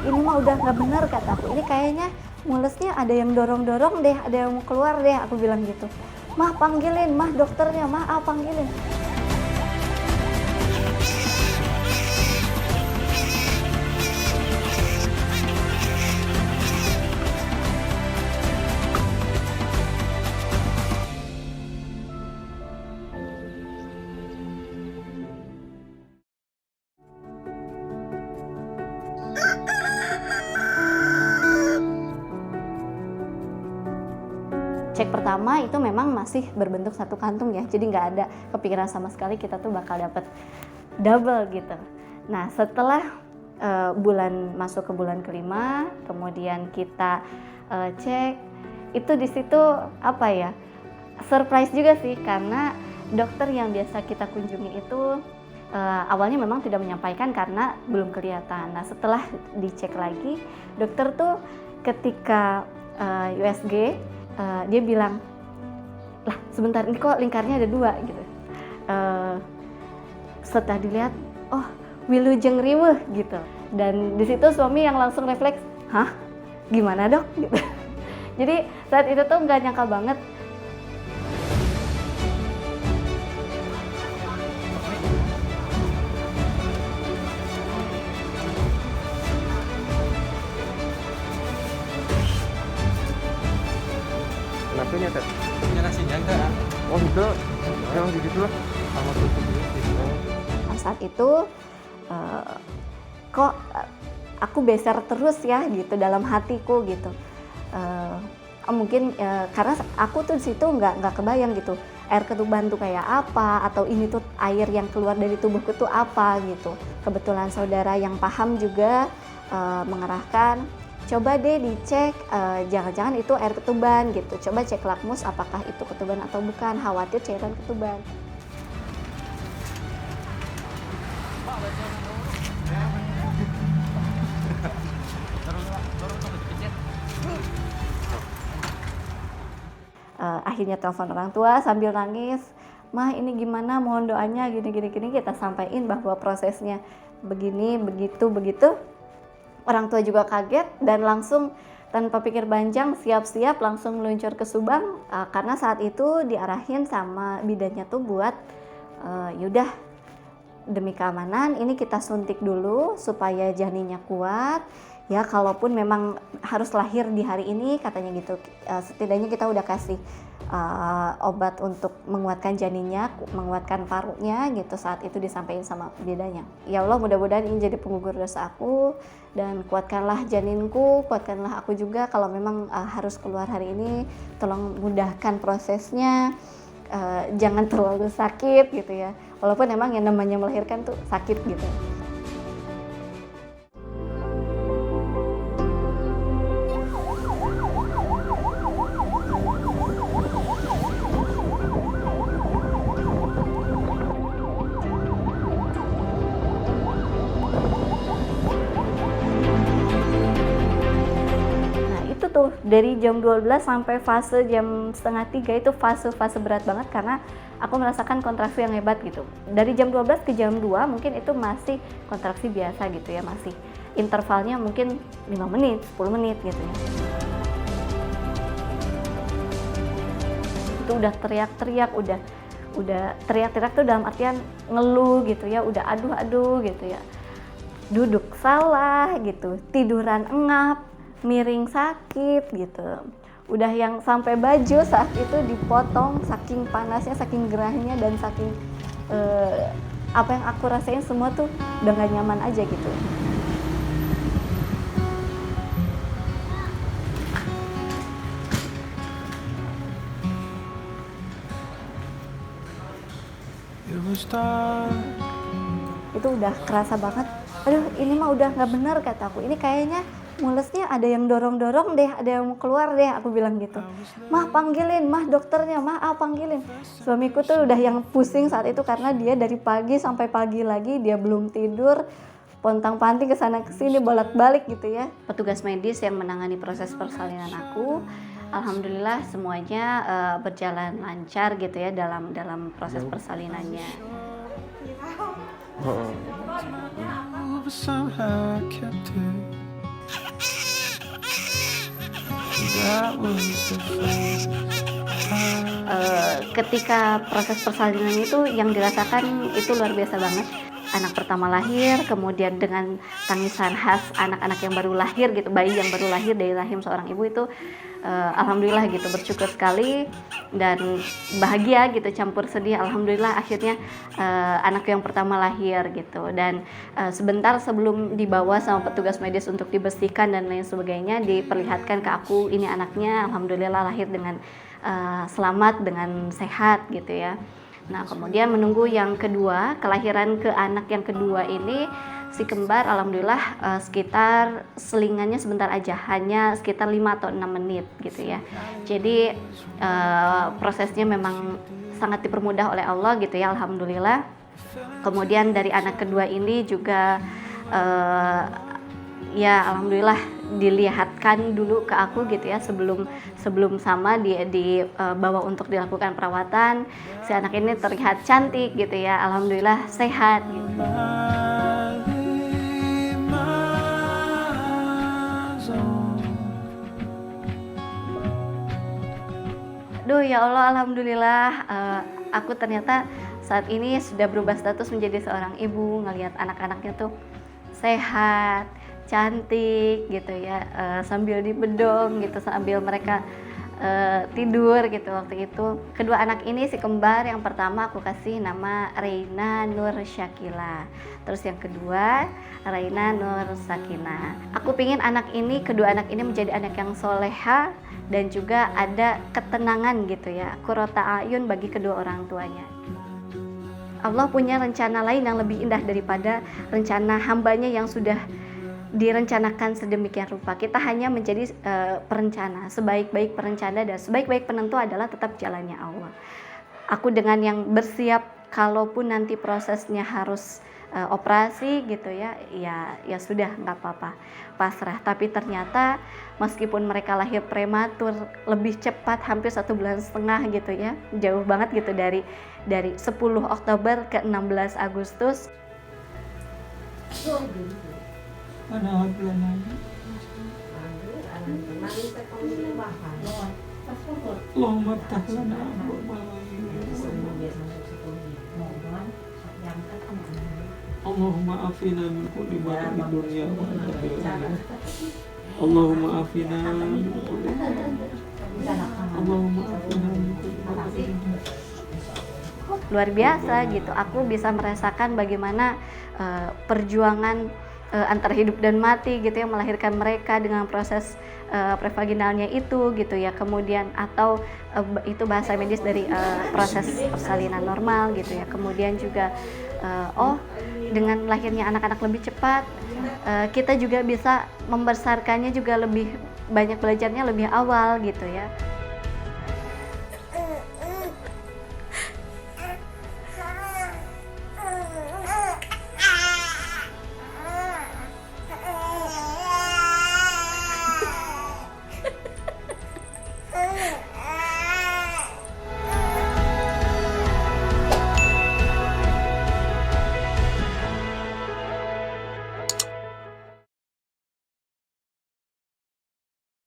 ini mah udah nggak bener kataku, ini kayaknya mulesnya ada yang dorong-dorong deh, ada yang mau keluar deh, aku bilang gitu. Mah panggilin, mah dokternya, mah panggilin. Cek pertama itu memang masih berbentuk satu kantung ya, jadi nggak ada kepikiran sama sekali kita tuh bakal dapet double gitu. Nah setelah masuk ke bulan kelima, kemudian kita cek, itu di situ apa ya, surprise juga sih karena dokter yang biasa kita kunjungi itu awalnya memang tidak menyampaikan karena belum kelihatan. Nah setelah dicek lagi, dokter tuh ketika USG dia bilang, lah sebentar ini kok lingkarnya ada 2 gitu. Setelah dilihat, oh wilujeng riweuh gitu. Dan di situ suami yang langsung refleks, hah gimana dok? Gitu. Jadi saat itu tuh nggak nyangka banget. Kenapa nyatet? Nyala sinyal enggak? Oh gitu, jangan gitu lah. Sama tutup gitu. Nah, saat itu kok aku beser terus ya gitu dalam hatiku gitu. Mungkin karena aku tuh di situ nggak kebayang gitu air ketuban tuh kayak apa atau ini tuh air yang keluar dari tubuhku tuh apa gitu. Kebetulan saudara yang paham juga mengarahkan, coba deh dicek, jangan-jangan itu air ketuban gitu. Coba cek lakmus apakah itu ketuban atau bukan, khawatir cairan ketuban. Akhirnya telepon orang tua sambil nangis, mah ini gimana, mohon doanya gini kita sampaikan bahwa prosesnya begini begitu. Orang tua juga kaget dan langsung tanpa pikir panjang siap-siap langsung meluncur ke Subang karena saat itu diarahin sama bidannya tuh buat yaudah demi keamanan ini kita suntik dulu supaya janinnya kuat. Ya kalaupun memang harus lahir di hari ini katanya gitu, setidaknya kita udah kasih obat untuk menguatkan janinnya, menguatkan parunya gitu saat itu disampaikan sama bidannya. Ya Allah mudah-mudahan ini jadi penggugur dosa aku dan kuatkanlah janinku, kuatkanlah aku juga kalau memang harus keluar hari ini, tolong mudahkan prosesnya, jangan terlalu sakit gitu ya. Walaupun memang yang namanya melahirkan tuh sakit gitu. Dari jam 12 sampai fase jam 2:30 itu fase berat banget karena aku merasakan kontraksi yang hebat gitu. Dari jam 12 ke jam 2 mungkin itu masih kontraksi biasa gitu ya, masih intervalnya mungkin 5 menit, 10 menit gitu ya. Itu udah teriak-teriak, udah teriak-teriak tuh dalam artian ngeluh gitu ya, udah aduh gitu ya. Duduk salah gitu, tiduran engap, miring sakit gitu. Udah yang sampai baju saat itu dipotong saking panasnya, saking gerahnya dan saking apa yang aku rasain semua tuh udah gak nyaman aja gitu. Itu udah kerasa banget, aduh ini mah udah gak bener kataku, ini kayaknya mulesnya ada yang dorong-dorong deh, ada yang mau keluar deh, aku bilang gitu. Mah panggilin, mah dokternya, mah panggilin. Suamiku tuh udah yang pusing saat itu karena dia dari pagi sampai pagi lagi dia belum tidur, pontang-panting kesana kesini bolak-balik gitu ya. Petugas medis yang menangani proses persalinan aku, alhamdulillah semuanya berjalan lancar gitu ya dalam proses persalinannya. Ketika proses persalinan itu yang dirasakan itu luar biasa banget. Anak pertama lahir, kemudian dengan tangisan khas anak-anak yang baru lahir gitu, bayi yang baru lahir dari rahim seorang ibu itu, alhamdulillah gitu, bersyukur sekali dan bahagia gitu, campur sedih. Alhamdulillah akhirnya anak yang pertama lahir gitu. Dan sebentar sebelum dibawa sama petugas medis untuk dibersihkan dan lain sebagainya, diperlihatkan ke aku, ini anaknya alhamdulillah lahir dengan selamat, dengan sehat gitu ya. Nah, kemudian menunggu yang kedua, kelahiran ke anak yang kedua ini, si kembar alhamdulillah sekitar selingannya sebentar aja, hanya sekitar 5 atau 6 menit gitu ya. Jadi prosesnya memang sangat dipermudah oleh Allah gitu ya, alhamdulillah. Kemudian dari anak kedua ini juga ya alhamdulillah dilihatkan dulu ke aku gitu ya, sebelum sama dibawa untuk dilakukan perawatan. Si anak ini terlihat cantik gitu ya, alhamdulillah sehat gitu. Aduh ya Allah, alhamdulillah aku ternyata saat ini sudah berubah status menjadi seorang ibu, ngelihat anak-anaknya tuh sehat, cantik gitu ya, sambil dibedong gitu, sambil mereka tidur gitu waktu itu. Kedua anak ini si kembar yang pertama aku kasih nama Reina Nur Syakila, terus yang kedua Reina Nur Sakina. Aku pingin kedua anak ini menjadi anak yang soleha dan juga ada ketenangan gitu ya, qurrata ayun bagi kedua orang tuanya. Allah punya rencana lain yang lebih indah daripada rencana hambanya yang sudah direncanakan sedemikian rupa. Kita hanya menjadi perencana. Sebaik-baik perencana dan sebaik-baik penentu adalah tetap jalannya Allah. Aku dengan yang bersiap, kalaupun nanti prosesnya harus operasi gitu ya sudah, nggak apa-apa, pasrah. Tapi ternyata meskipun mereka lahir prematur lebih cepat, hampir 1,5 bulan gitu ya, jauh banget gitu dari 10 Oktober ke 16 Agustus. Allahumma afina min kulli ma fi dunya wa fil akhirah. Allahumma afina min kulli Allahumma afina min kulli. Luar biasa gitu, aku bisa merasakan bagaimana perjuangan antara hidup dan mati gitu ya, melahirkan mereka dengan proses prevaginalnya itu gitu ya, kemudian atau itu bahasa medis dari proses persalinan normal gitu ya, kemudian juga dengan lahirnya anak-anak lebih cepat, kita juga bisa membesarkannya juga lebih banyak, belajarnya lebih awal gitu ya.